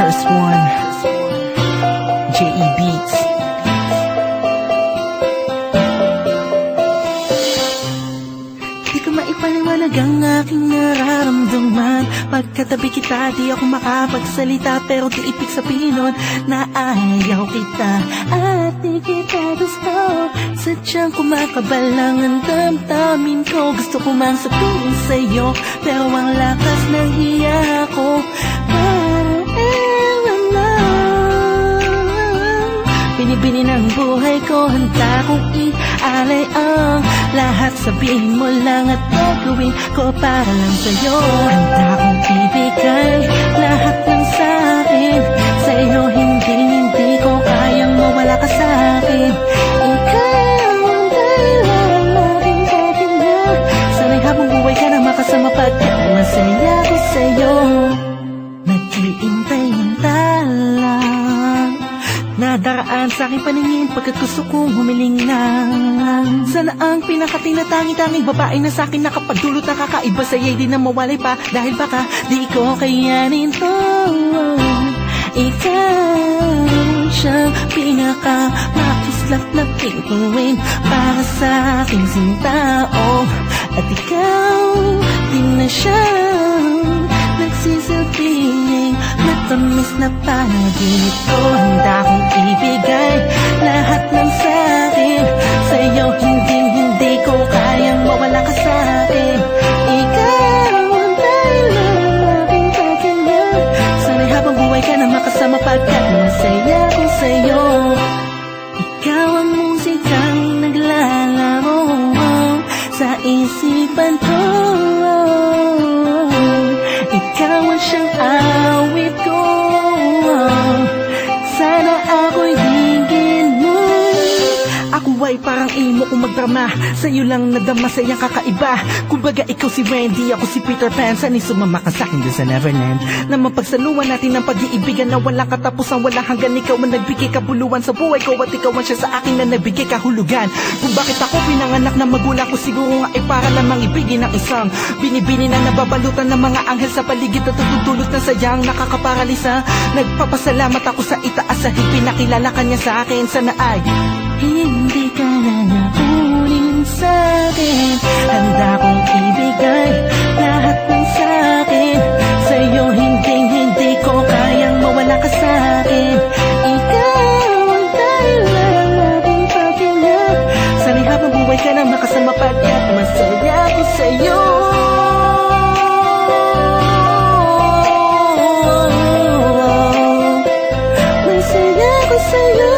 First one, J.E. Beats. Di ko maipaliwanag ang aking nararamdaman. Pagkatabi kita, di ako makapagsalita, pero di ibig sabihin nun na ayaw kita at di kita gusto. Sadyang kumakabalang ang damdamin ko. Gusto ko mang sabihin sa'yo, pero ang lakas ng hiya ko. Binibini ng buhay ko, handa kong ialay ang lahat. Sabihin mo lang at gagawin ko para lang sa'yo. Handa kong ibigay lahat ng sa'kin sa'yo. Hindi ko kayang mawala ka sa'kin. Ikaw ang dahilan ng aking patinga. Sana'y habang buhay ka na makasama pagkat masaya ko sa'yo. Nag-iintay-hintay lang nadaraan sa aking paningin pagkat gusto kong humiling na. Sana ang pinakatinatangi-tanging babae na sa akin nakapagdulot na kakaiba sa'yo'y di na mawalay pa. Dahil baka di ko kayanin to. Ikaw siyang pinakamakislap na pinguin para sa aking sinta. At ikaw din na siyang nagsisilbing matamis na panaginip ko. Handa kong ibigay lahat ng sa'kin sa'yo. Hindi ko kayang mawala ka sa'kin. Ikaw ang dahilan ng aking patinga. Sana'y habang buhay ka na makasama pagkat masaya ko sa'yo. Ikaw ang musikang naglalaro sa isipan ko. Ikaw ang siyang awit ko. Sana ako'y hingin mo. Ako ay parang imo kung magdrama. Sa'yo lang nadama sa iyang kakaiba. Kumbaga ikaw si Wendy, ako si Peter Pan. Sana'y sumama ka sa'kin dun sa Neverland. Na mapagsaluhan natin ang pag-iibigan na walang katapusan, walang hanggan. Ikaw ang nagbigay kabuluhan sa buhay ko at ikaw ang siya sa akin na nagbigay kahulugan. Kung bakit ako pinanganak na magulang ko, siguro nga ay para lamang ibigin ng isang binibini na nababalutan ng mga anghel sa paligid at tutulot na sayang nakakaparalisa. Nagpapasalamat ako sa itaas sa pinakilala kanya sa akin. Sana ay hindi ka na nakunin sa'kin. Handa kong ibigay lahat ng sa'kin sa'yo. Hindi ko kayang mawala ka sa'kin. Ikaw ang dahilan ng aking patinga. Sana'y habang buhay ka na makasama pagkat masaya ko sa'yo. Masaya ko sa'yo.